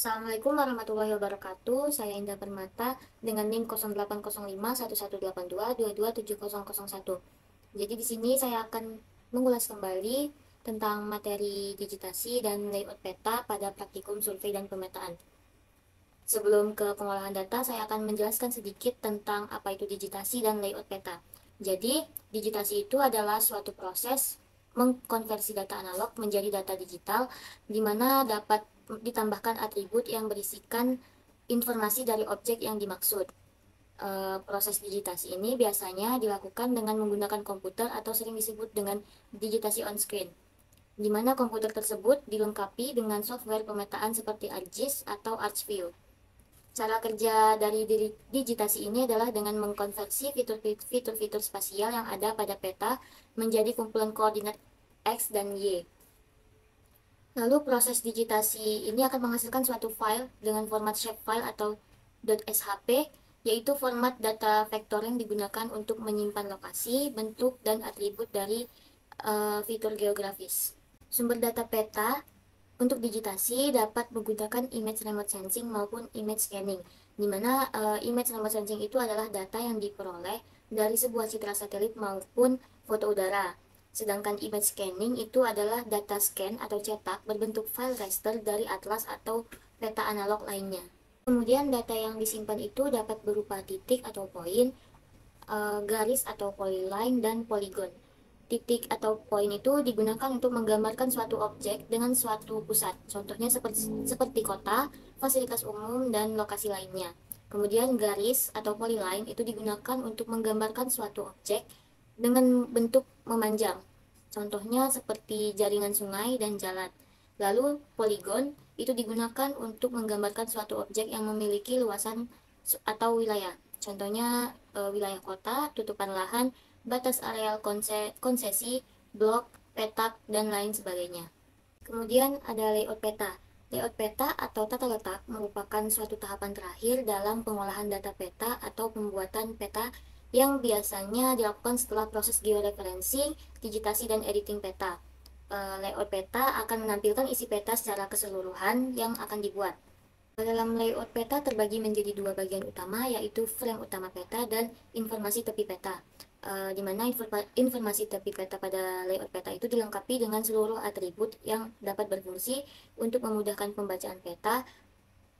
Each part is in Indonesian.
Assalamualaikum warahmatullahi wabarakatuh. Saya Indah Permata dengan NIM 0805 1182 227001. Jadi di sini saya akan mengulas kembali tentang materi digitasi dan layout peta pada praktikum survei dan pemetaan. Sebelum ke pengolahan data, saya akan menjelaskan sedikit tentang apa itu digitasi dan layout peta. Jadi, digitasi itu adalah suatu proses mengkonversi data analog menjadi data digital, di mana dapat ditambahkan atribut yang berisikan informasi dari objek yang dimaksud. Proses digitasi ini biasanya dilakukan dengan menggunakan komputer atau sering disebut dengan digitasi on-screen, di mana komputer tersebut dilengkapi dengan software pemetaan seperti ArcGIS atau ArcView. Cara kerja dari digitasi ini adalah dengan mengkonversi fitur-fitur spasial yang ada pada peta menjadi kumpulan koordinat X dan Y. Lalu proses digitasi ini akan menghasilkan suatu file dengan format shapefile atau .shp, yaitu format data vektor yang digunakan untuk menyimpan lokasi, bentuk, dan atribut dari fitur geografis. Sumber data peta untuk digitasi dapat menggunakan image remote sensing maupun image scanning, di mana image remote sensing itu adalah data yang diperoleh dari sebuah citra satelit maupun foto udara. Sedangkan image scanning itu adalah data scan atau cetak berbentuk file raster dari atlas atau peta analog lainnya. Kemudian data yang disimpan itu dapat berupa titik atau poin, garis atau polyline, dan poligon. Titik atau poin itu digunakan untuk menggambarkan suatu objek dengan suatu pusat, contohnya seperti kota, fasilitas umum, dan lokasi lainnya. Kemudian garis atau polyline itu digunakan untuk menggambarkan suatu objek dengan bentuk memanjang, contohnya seperti jaringan sungai dan jalan. Lalu poligon itu digunakan untuk menggambarkan suatu objek yang memiliki luasan atau wilayah, contohnya wilayah kota, tutupan lahan, batas areal konsesi, blok, petak, dan lain sebagainya. Kemudian ada layout peta. Layout peta atau tata letak merupakan suatu tahapan terakhir dalam pengolahan data peta atau pembuatan peta yang biasanya dilakukan setelah proses georeferencing, digitasi, dan editing peta. Layout peta akan menampilkan isi peta secara keseluruhan yang akan dibuat. Dalam layout peta terbagi menjadi dua bagian utama, yaitu frame utama peta dan informasi tepi peta. Di mana informasi tepi peta pada layout peta itu dilengkapi dengan seluruh atribut yang dapat berfungsi untuk memudahkan pembacaan peta.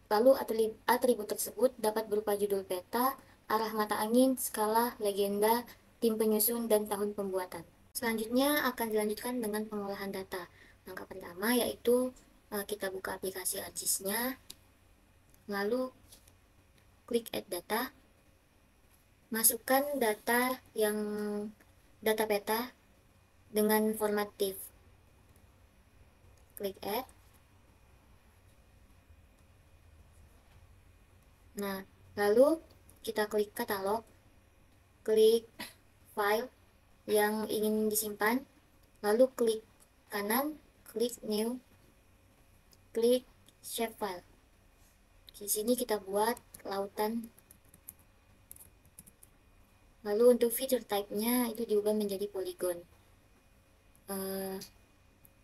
Lalu atribut tersebut dapat berupa judul peta, arah mata angin, skala, legenda, tim penyusun, dan tahun pembuatan. Selanjutnya akan dilanjutkan dengan pengolahan data. Langkah pertama yaitu kita buka aplikasi ArcGIS-nya, lalu klik add data, masukkan data peta dengan format TIFF, klik add. Nah, lalu kita klik katalog, klik file yang ingin disimpan, lalu klik kanan, klik new, klik shapefile. Di sini kita buat lautan. Lalu untuk feature type-nya itu diubah menjadi polygon.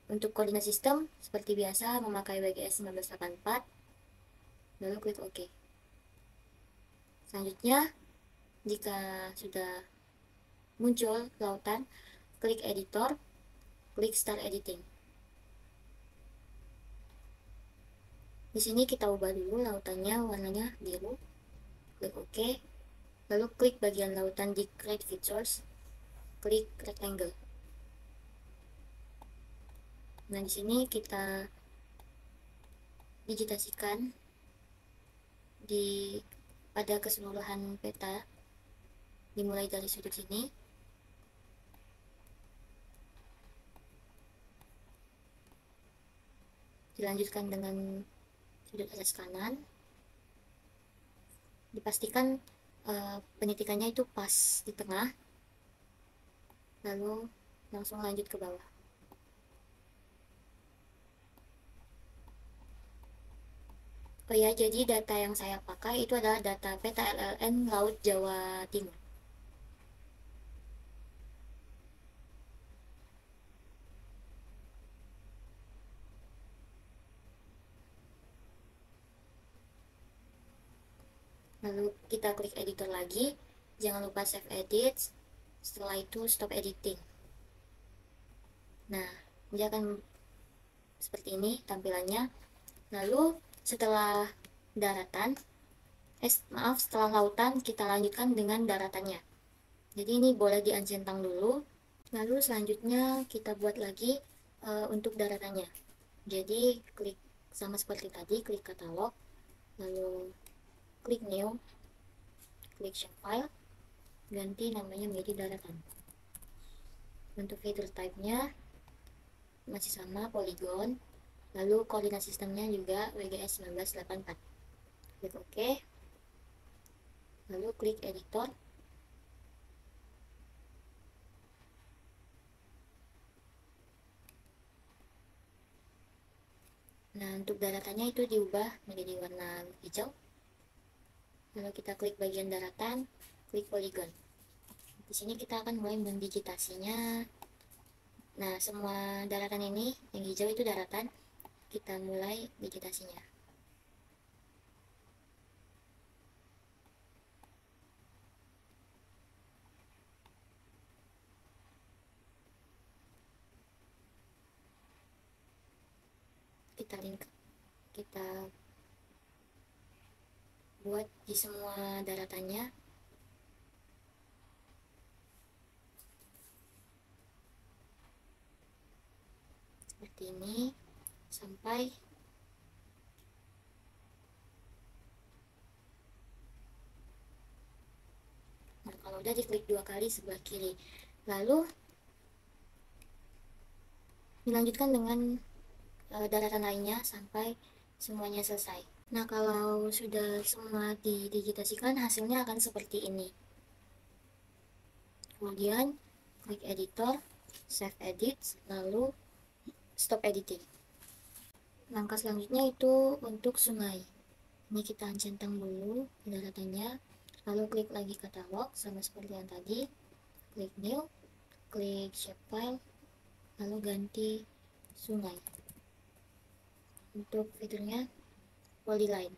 Untuk koordinat sistem seperti biasa memakai WGS 1984. Lalu klik OK. Selanjutnya, jika sudah muncul lautan, klik editor, klik start editing. Di sini kita ubah dulu lautannya warnanya biru, klik OK. Lalu klik bagian lautan di create features, klik rectangle. Nah, di sini kita digitasikan pada keseluruhan peta, dimulai dari sudut sini. Dilanjutkan dengan sudut atas kanan. Dipastikan penyetikannya itu pas di tengah. Lalu langsung lanjut ke bawah. Oh ya, jadi data yang saya pakai itu adalah data peta LLN Laut Jawa Timur. Lalu kita klik editor lagi, jangan lupa save edit, setelah itu stop editing. Nah, dia akan seperti ini tampilannya. Lalu setelah daratan, setelah lautan, kita lanjutkan dengan daratannya. Jadi ini boleh diuncentang dulu. Lalu selanjutnya kita buat lagi untuk daratannya. Jadi klik sama seperti tadi, klik katalog, lalu klik new, klik shapefile, ganti namanya menjadi daratan. Untuk feature type-nya masih sama, polygon. Lalu koordinat sistemnya juga WGS 1984. Klik OK. Lalu klik editor. Nah, untuk daratannya itu diubah menjadi warna hijau. Lalu kita klik bagian daratan, klik polygon. Di sini kita akan mulai mendigitasinya. Nah, semua daratan ini, yang hijau itu daratan, kita mulai digitasinya. Kita buat di semua daratannya. Seperti ini sampai kalau udah diklik 2 kali sebelah kiri, lalu dilanjutkan dengan daratan lainnya sampai semuanya selesai. Nah, kalau sudah semua didigitasikan, hasilnya akan seperti ini. Kemudian klik editor, save edit, lalu stop editing. Langkah selanjutnya itu untuk sungai. Ini kita centang dulu daratannya, lalu klik lagi katalog sama seperti yang tadi, klik new, klik shapefile, lalu ganti sungai. Untuk fiturnya polyline,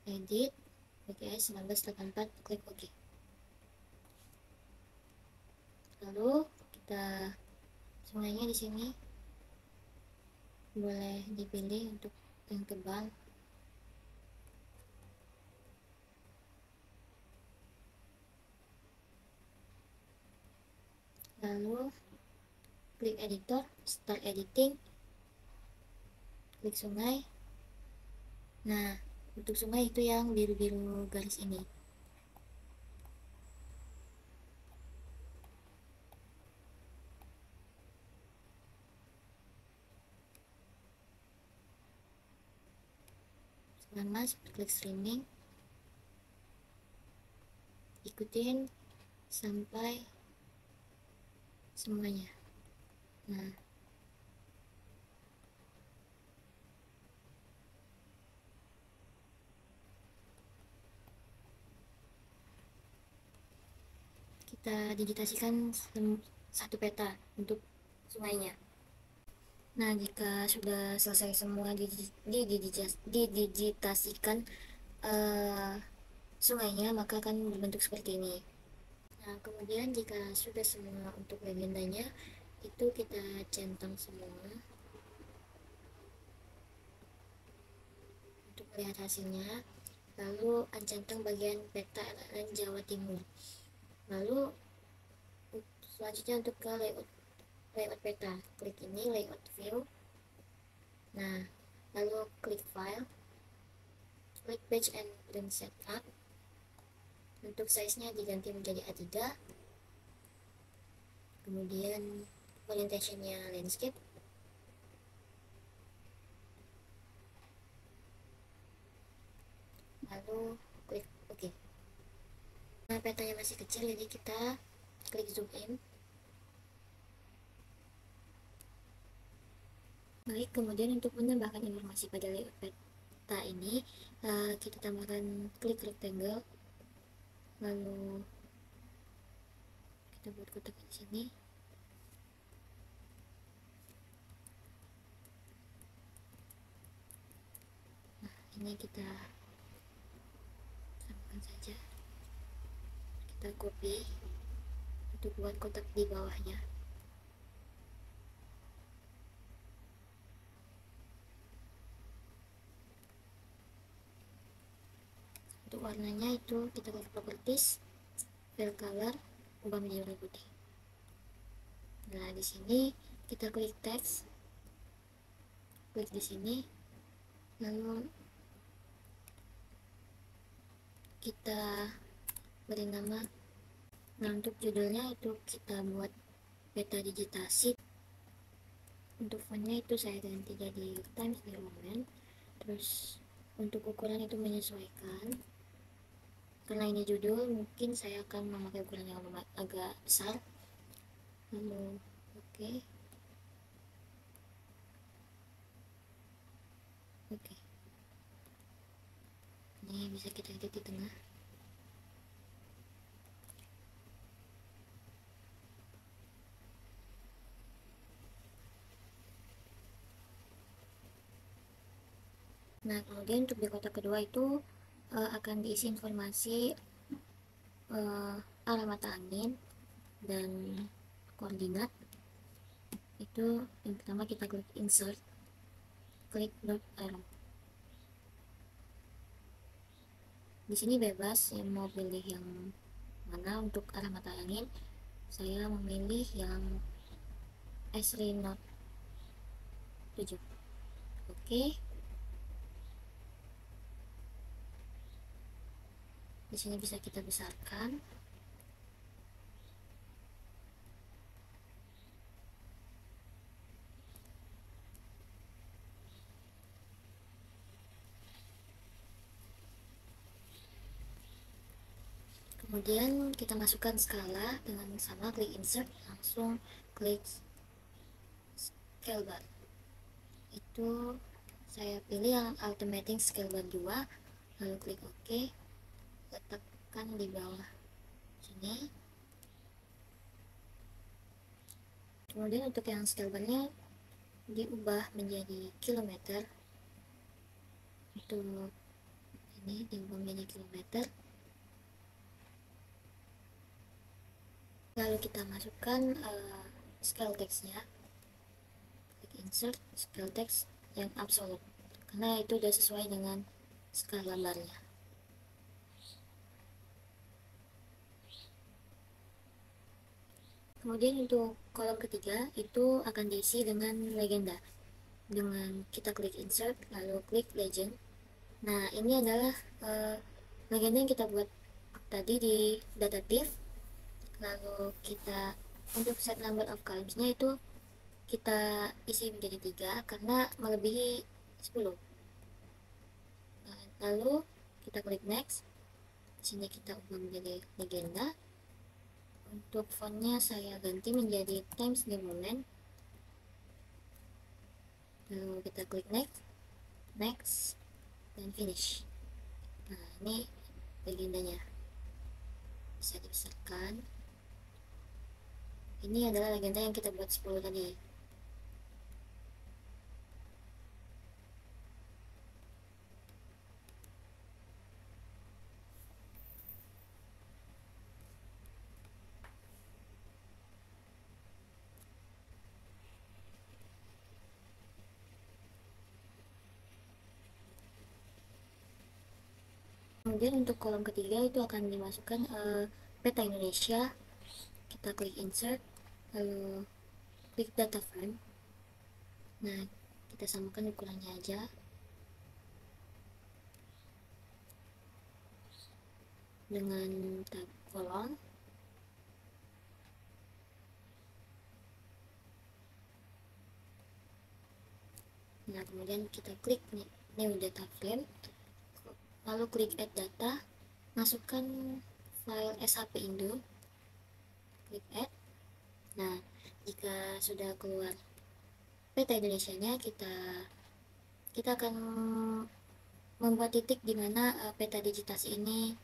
edit WGS 1984, klik OK. Lalu kita sungainya di sini boleh dipilih untuk yang tebal. Lalu klik editor, start editing, klik sungai. Nah, untuk sungai itu yang biru-biru garis ini. Selama klik streaming, ikutin sampai semuanya. Nah, kita digitasikan satu peta untuk sungainya. Nah, jika sudah selesai semua didigitasikan sungainya, maka akan berbentuk seperti ini. Nah, kemudian jika sudah semua untuk legendanya, itu kita centang semua untuk melihat hasilnya. Lalu centang bagian peta LLN Jawa Timur. Lalu selanjutnya untuk ke layout peta, klik ini layout view. Nah, lalu klik file, klik page and print setup. Untuk size-nya diganti menjadi A3. Kemudian orientation-nya landscape. Lalu klik OK. Nah, petanya masih kecil, jadi kita klik zoom in. Baik, kemudian untuk menambahkan informasi pada layout peta ini, kita tambahkan klik rectangle, lalu kita buat kotak di sini. Nah, ini kita saja kita copy untuk buat kotak di bawahnya. Untuk warnanya itu kita klik properties, fill color, ubah menjadi warna putih. Nah, di sini kita klik text, klik di sini, lalu kita beri nama. Nah, untuk judulnya itu kita buat peta digitasi. Untuk fontnya itu saya ganti jadi Times New Roman. Terus untuk ukuran itu menyesuaikan, karena ini judul mungkin saya akan memakai ukuran yang agak besar. Lalu oke. Ini bisa kita edit di tengah. Nah, kemudian untuk di kotak kedua itu akan diisi informasi arah mata angin dan koordinat. Itu yang pertama kita klik insert, klik dot arrow. Di sini bebas yang mau pilih yang mana untuk arah mata angin. Saya memilih yang Esri Note 7. Oke. Di sini bisa kita besarkan. Kemudian kita masukkan skala dengan sama, klik insert, langsung klik scale bar. Itu saya pilih yang automatic scale bar 2, lalu klik OK, letakkan di bawah sini. Kemudian untuk yang scale barnya diubah menjadi kilometer. Untuk ini diubah menjadi kilometer. Lalu kita masukkan scale text-nya, klik insert, scale text yang absolute, karena itu sudah sesuai dengan skala barnya. Kemudian untuk kolom ketiga itu akan diisi dengan legenda. Dengan kita klik insert, lalu klik legend. Nah, ini adalah legenda yang kita buat tadi di data div. Lalu kita untuk set number of columns-nya itu kita isi menjadi 3 karena melebihi 10. Lalu kita klik next. Di sini kita ubah menjadi legenda. Untuk fontnya saya ganti menjadi Times New Roman. Lalu kita klik next, dan finish. Nah, ini legendanya. Bisa dibesarkan. Ini adalah legenda yang kita buat 10 tadi. Kemudian untuk kolom ketiga itu akan dimasukkan peta Indonesia. Kita klik insert, lalu klik data frame. Nah, kita samakan ukurannya aja. Dengan tab kolom. Nah, kemudian kita klik new data frame. Lalu klik add data, masukkan file SHP Indo, klik add. Nah, jika sudah keluar peta Indonesia-nya, kita akan membuat titik di mana peta digitasi ini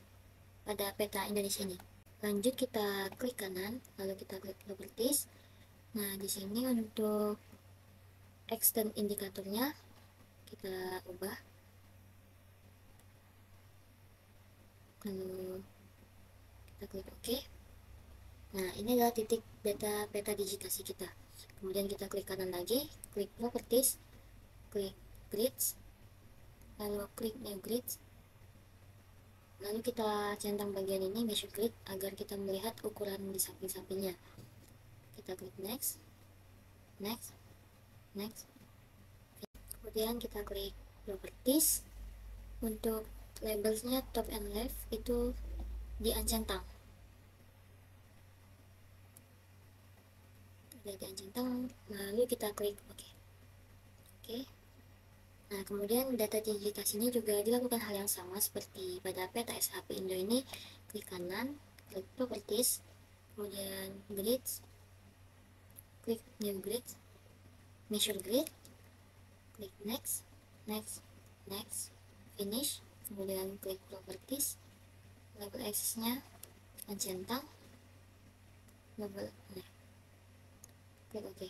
pada peta Indonesia ini. Lanjut kita klik kanan, lalu kita klik properties. Nah, di sini untuk extend indikatornya kita ubah. Lalu kita klik OK. Nah, ini adalah titik data peta digitasi kita. Kemudian kita klik kanan lagi, klik properties, klik grids, lalu klik new grids. Lalu kita centang bagian ini measure grid agar kita melihat ukuran di samping-sampingnya. Kita klik next, next, next. Kemudian kita klik properties. Untuk labelsnya top and left itu diancentang. Diancentang, lalu kita klik OK. Oke. Nah, kemudian data digitasinya juga dilakukan hal yang sama seperti pada peta SHP Indo ini. Klik kanan, klik properties, kemudian grids, klik new grid, measure grid, klik next, next, next, finish, kemudian klik properties, label axis-nya ancentang, label klik OK.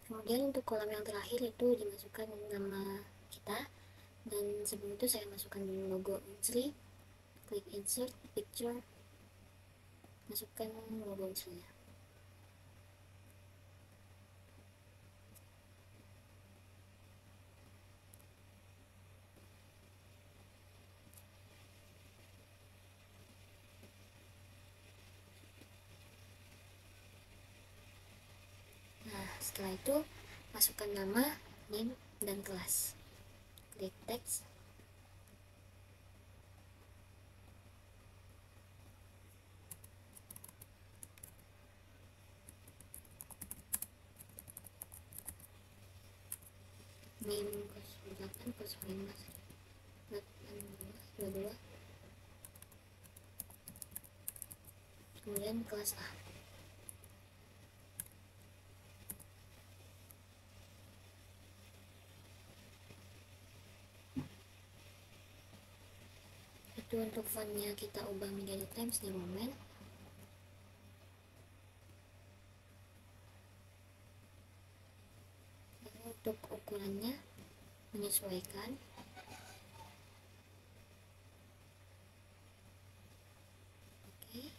Kemudian untuk kolom yang terakhir itu dimasukkan nama kita, dan sebelum itu saya masukkan logo Unsri. Klik insert picture, masukkan logo Unsri-nya. Nah, setelah itu masukkan nama, name, dan kelas. Klik text. Name 08 05 22. Kemudian kelas A. Itu untuk fontnya kita ubah menjadi Times New Roman. Lalu untuk ukurannya menyesuaikan. Oke.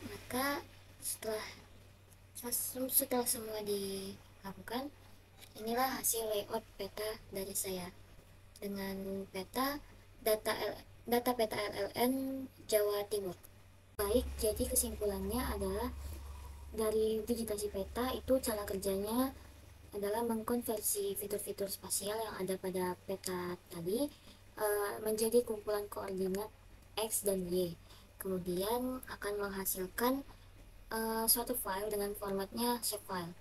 Maka setelah semua dilakukan, inilah hasil layout peta dari saya dengan data peta LLN Jawa Timur. Baik, jadi kesimpulannya adalah dari digitasi peta itu cara kerjanya adalah mengkonversi fitur-fitur spasial yang ada pada peta tadi menjadi kumpulan koordinat X dan Y. Kemudian akan menghasilkan suatu file dengan formatnya shapefile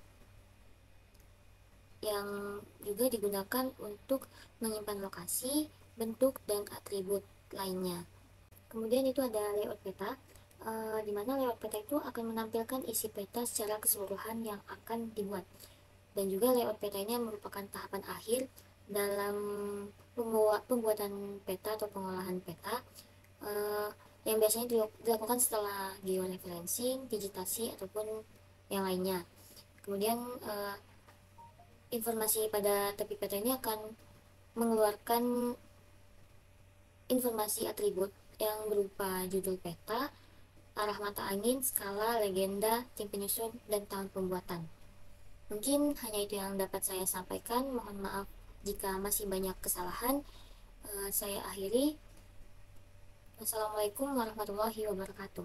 yang juga digunakan untuk menyimpan lokasi, bentuk, dan atribut lainnya. Kemudian itu ada layout peta, di mana layout peta itu akan menampilkan isi peta secara keseluruhan yang akan dibuat. Dan juga layout peta ini merupakan tahapan akhir dalam pembuatan peta atau pengolahan peta, yang biasanya dilakukan setelah georeferencing, digitasi, ataupun yang lainnya. Kemudian informasi pada tepi peta ini akan mengeluarkan informasi atribut yang berupa judul peta, arah mata angin, skala, legenda, tim penyusun, dan tahun pembuatan. Mungkin hanya itu yang dapat saya sampaikan. Mohon maaf jika masih banyak kesalahan. Saya akhiri. Assalamualaikum warahmatullahi wabarakatuh.